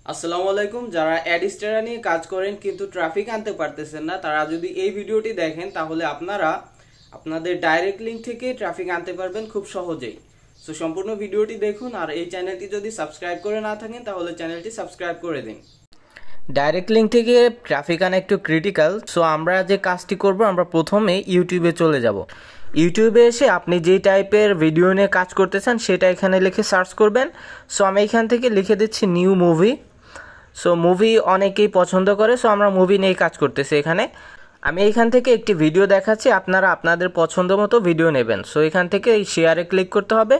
আসসালামু আলাইকুম। যারা অ্যাডিস্টেরা নিয়ে কাজ করেন কিন্তু ট্রাফিক আনতে পারতেছেন না, তারা যদি এই ভিডিওটি দেখেন তাহলে আপনারা আপনাদের ডাইরেক্ট লিঙ্ক থেকে ট্রাফিক আনতে পারবেন খুব সহজেই। সো সম্পূর্ণ ভিডিওটি দেখুন, আর এই চ্যানেলটি যদি সাবস্ক্রাইব করে না থাকেন তাহলে চ্যানেলটি সাবস্ক্রাইব করে দিন। ডাইরেক্ট লিঙ্ক থেকে ট্রাফিক আনা একটু ক্রিটিক্যাল। সো আমরা যে কাজটি করব, আমরা প্রথমে ইউটিউবে চলে যাব। ইউটিউবে এসে আপনি যেই টাইপের ভিডিও নিয়ে কাজ করতে চান সেটা এখানে লিখে সার্চ করবেন। সো আমি এখান থেকে লিখে দিচ্ছি নিউ মুভি। সো মুভি অনেকেই পছন্দ করে, সো আমরা মুভি নিয়ে কাজ করতেছি। এখানে আমি এখান থেকে একটি ভিডিও দেখাচ্ছি, আপনারা আপনাদের পছন্দ মতো ভিডিও নেবেন। সো এখান থেকে এই শেয়ারে ক্লিক করতে হবে,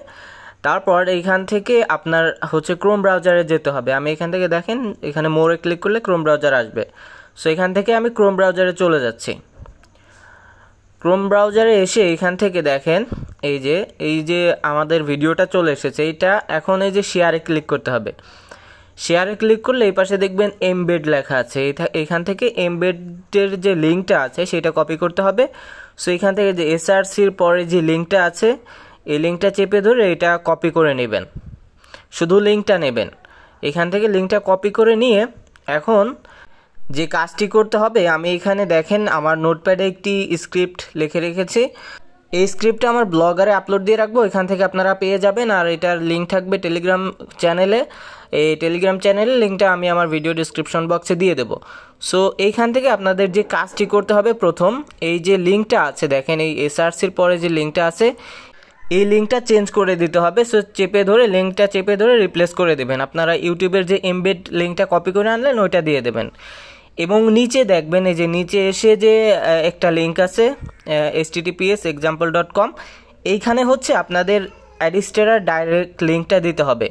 তারপর এইখান থেকে আপনার ক্রোম ব্রাউজারে যেতে হবে। আমি এখান থেকে দেখেন এখানে মোরে ক্লিক করলে ক্রোম ব্রাউজার আসবে। সো এখান থেকে আমি ক্রোম ব্রাউজারে চলে যাচ্ছি। ক্রোম ব্রাউজারে এসে এখান থেকে দেখেন এই যে আমাদের ভিডিওটা চলে এসেছে। এইটা এখন এই যে শেয়ারে ক্লিক করতে হবে। শেয়ারে ক্লিক করলে এই পাশে দেখবেন এমবেড লেখা আছে। এখান থেকে এমবেডের যে লিঙ্কটা আছে সেটা কপি করতে হবে। সো এখান থেকে যে এসআরসির পরে যে লিঙ্কটা আছে এই লিঙ্কটা চেপে ধরে এটা কপি করে নেবেন, শুধু লিঙ্কটা নেবেন। এখান থেকে লিঙ্কটা কপি করে নিয়ে এখন যে কাজটি করতে হবে, আমি এখানে দেখেন আমার নোটপ্যাডে একটি স্ক্রিপ্ট লিখে রেখেছি। এই স্ক্রিপ্টটা আমার ব্লগারে আপলোড দিয়ে রাখবো, এখান থেকে আপনারা পেয়ে যাবেন। আর এটার লিঙ্ক থাকবে টেলিগ্রাম চ্যানেলে। এই টেলিগ্রাম চ্যানেলের লিঙ্কটা আমি আমার ভিডিও ডিসক্রিপশন বক্সে দিয়ে দেবো। সো এইখান থেকে আপনাদের যে কাজটি করতে হবে, প্রথম এই যে লিঙ্কটা আছে দেখেন, এই এসআরসির পরে যে লিঙ্কটা আছে এই লিঙ্কটা চেঞ্জ করে দিতে হবে। সো লিঙ্কটা চেপে ধরে রিপ্লেস করে দেবেন। আপনারা ইউটিউবের যে এমবেড লিঙ্কটা কপি করে আনলেন ওইটা দিয়ে দেবেন। এবং নিচে দেখবেন এই যে নিচে এসে যে একটা লিঙ্ক আছে https://example.com, এইখানে আপনাদের অ্যাডিস্টেরার ডাইরেক্ট লিঙ্কটা দিতে হবে।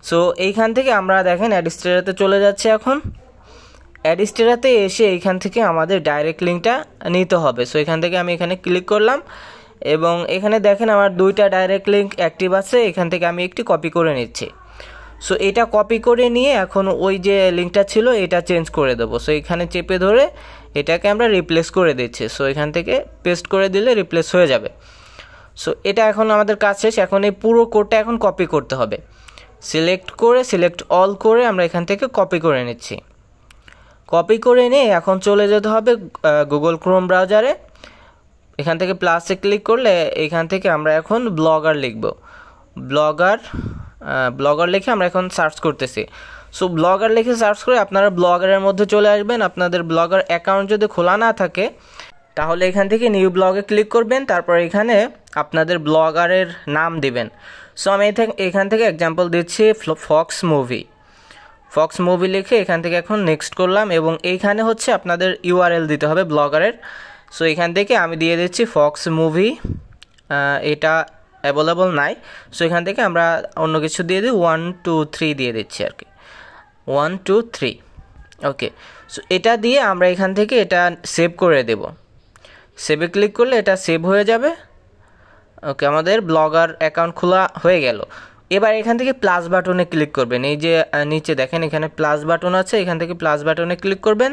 সো এইখান থেকে আমরা দেখেন অ্যাডিস্টেরাতে চলে যাচ্ছে। এখন অ্যাডিস্টেরাতে এসে এইখান থেকে আমাদের ডাইরেক্ট লিঙ্কটা নিতে হবে। সো এখান থেকে আমি এখানে ক্লিক করলাম এবং এখানে দেখেন আমার দুইটা ডাইরেক্ট লিঙ্ক অ্যাক্টিভ আছে। এখান থেকে আমি একটি কপি করে নিচ্ছি। সো এটা কপি করে নিয়ে এখন ওই যে লিঙ্কটা ছিল এটা চেঞ্জ করে দেবো। সো এখানে চেপে ধরে এটাকে আমরা রিপ্লেস করে দিচ্ছি। সো এখান থেকে পেস্ট করে দিলে রিপ্লেস হয়ে যাবে। সো এটা এখন আমাদের কাজ শেষ। এখন এই পুরো কোডটা এখন কপি করতে হবে। সিলেক্ট অল করে আমরা এখান থেকে কপি করে নিচ্ছি। কপি করে নিয়ে এখন চলে যেতে হবে গুগল ক্রোম ব্রাউজারে। এখান থেকে প্লাসে ক্লিক করলে এখান থেকে আমরা এখন ব্লগার লিখব। ব্লগার লিখে আমরা এখন সার্চ করতেছি। সো ব্লগার লিখে সার্চ করে আপনারা ব্লগারের মধ্যে চলে আসবেন। আপনাদের ব্লগার অ্যাকাউন্ট যদি খোলা না থাকে তাহলে এখান থেকে নিউ ব্লগে ক্লিক করবেন, তারপর এখানে আপনাদের ব্লগারের নাম দিবেন। সো আমি এখান থেকে এক্সাম্পল দিচ্ছি ফক্স মুভি লিখে এখান থেকে এখন নেক্সট করলাম এবং এইখানে আপনাদের ইউআরএল দিতে হবে ব্লগারের। সো এখান থেকে আমি দিয়ে দিচ্ছি ফক্স মুভি, এটা অ্যাভেলেবল নাই। সো এখান থেকে আমরা অন্য কিছু দিয়ে দিই, 1 2 3 দিয়ে দিচ্ছি আর কি, 1 2 3। ওকে, সো এটা দিয়ে আমরা এখান থেকে এটা সেভ করে দেব। সেভে ক্লিক করলে এটা সেভ হয়ে যাবে। ওকে, আমাদের ব্লগার অ্যাকাউন্ট খোলা হয়ে গেল। এবার এখান থেকে প্লাস বাটনে ক্লিক করবেন। এই যে নিচে দেখেন এখানে প্লাস বাটন আছে, এখান থেকে প্লাস বাটনে ক্লিক করবেন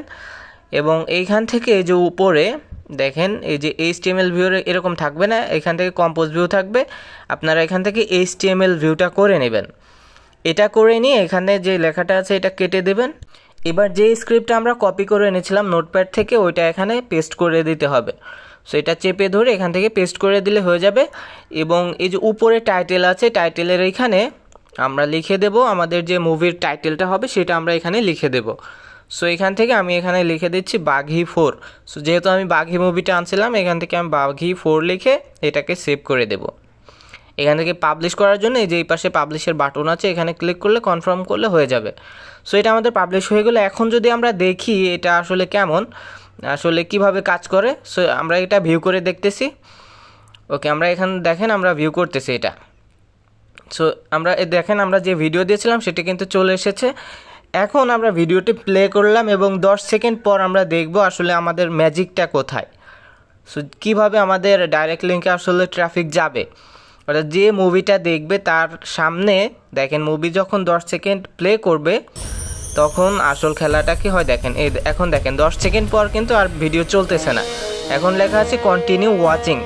এবং এইখান থেকে এই যে উপরে দেখেন এই যে HTML ভিউ এরকম থাকবে না, এখান থেকে কম্পোজ ভিউ থাকবে। আপনারা এখান থেকে HTML ভিউটা করে নেবেন। এটা করে নিয়ে এখানে যে লেখাটা আছে এটা কেটে দেবেন। এবার যে স্ক্রিপ্টটা আমরা কপি করে এনেছিলাম নোটপ্যাড থেকে ওইটা এখানে পেস্ট করে দিতে হবে। সো এটা চেপে ধরে এখান থেকে পেস্ট করে দিলে হয়ে যাবে। এবং এই যে উপরে টাইটেল আছে, টাইটেলের এইখানে আমরা লিখে দেব আমাদের যে মুভির টাইটেলটা হবে সেটা আমরা এখানে লিখে দেব। সো এখান থেকে আমি এখানে লিখে দিচ্ছি বাঘি 4। সো যেহেতু আমি বাঘি মুভিটা আনছিলাম এখান থেকে আমি বাঘি 4 লিখে এটাকে সেভ করে দেব। এখান থেকে পাবলিশ করার জন্য এই যে এই পাশে পাবলিশের বাটন আছে, এখানে ক্লিক করলে কনফার্ম করলে হয়ে যাবে। সো এটা আমাদের পাবলিশ হয়ে গেলো। এখন যদি আমরা দেখি এটা আসলে কেমন, আসলে কিভাবে কাজ করে, সো আমরা এটা ভিউ করে দেখতেছি। ওকে, আমরা এখানে দেখেন আমরা ভিউ করতেছি এটা। সো আমরা দেখেন আমরা যে ভিডিও দিয়েছিলাম সেটা কিন্তু চলে এসেছে। এখন আমরা ভিডিওটি প্লে করলাম এবং 10 সেকেন্ড পর আমরা দেখব আসলে আমাদের ম্যাজিকটা কোথায়। সো কীভাবে আমাদের ডাইরেক্ট লিঙ্কে আসলে ট্রাফিক যাবে, অর্থাৎ যে মুভিটা দেখবে তার সামনে দেখেন মুভি যখন 10 সেকেন্ড প্লে করবে তখন আসল খেলাটা কি হয় দেখেন। এখন দেখেন 10 সেকেন্ড পর কিন্তু আর ভিডিও চলতেছে না, এখন লেখা আছে কন্টিনিউ ওয়াচিং।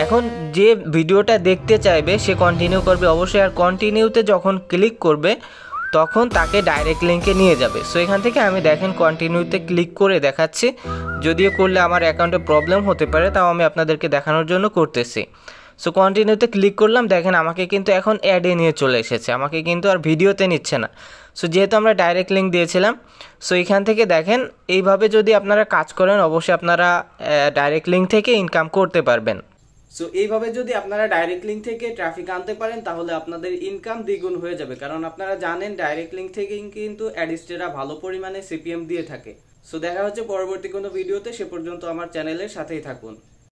এখন যে ভিডিওটা দেখতে চাইবে সে কন্টিনিউ করবে অবশ্যই, আর কন্টিনিউতে যখন ক্লিক করবে তখন তাকে ডাইরেক্ট লিঙ্কে নিয়ে যাবে। সো এখান থেকে আমি দেখেন কন্টিনিউতে ক্লিক করে দেখাচ্ছি, যদিও করলে আমার অ্যাকাউন্টে প্রবলেম হতে পারে, তাও আমি আপনাদেরকে দেখানোর জন্য করতেছি। সো কন্টিনিউতে ক্লিক করলাম, দেখেন আমাকে কিন্তু এখন অ্যাডে নিয়ে চলে এসেছে, আমাকে কিন্তু আর ভিডিওতে নিচ্ছে না। সো যেহেতু আমরা ডাইরেক্ট লিঙ্ক দিয়েছিলাম, সো এখান থেকে দেখেন এইভাবে যদি আপনারা কাজ করেন অবশ্যই আপনারা ডাইরেক্ট লিঙ্ক থেকে ইনকাম করতে পারবেন। সো এইভাবে যদি আপনারা ডাইরেক্ট লিঙ্ক থেকে ট্রাফিক আনতে পারেন তাহলে আপনাদের ইনকাম দ্বিগুণ হয়ে যাবে, কারণ আপনারা জানেন ডাইরেক্ট লিঙ্ক থেকে কিন্তু অ্যাডিস্টেরা ভালো পরিমাণে সিপিএম দিয়ে থাকে। সো দেখা হচ্ছে পরবর্তী কোনো ভিডিওতে, সে পর্যন্ত আমার চ্যানেলের সাথেই থাকুন।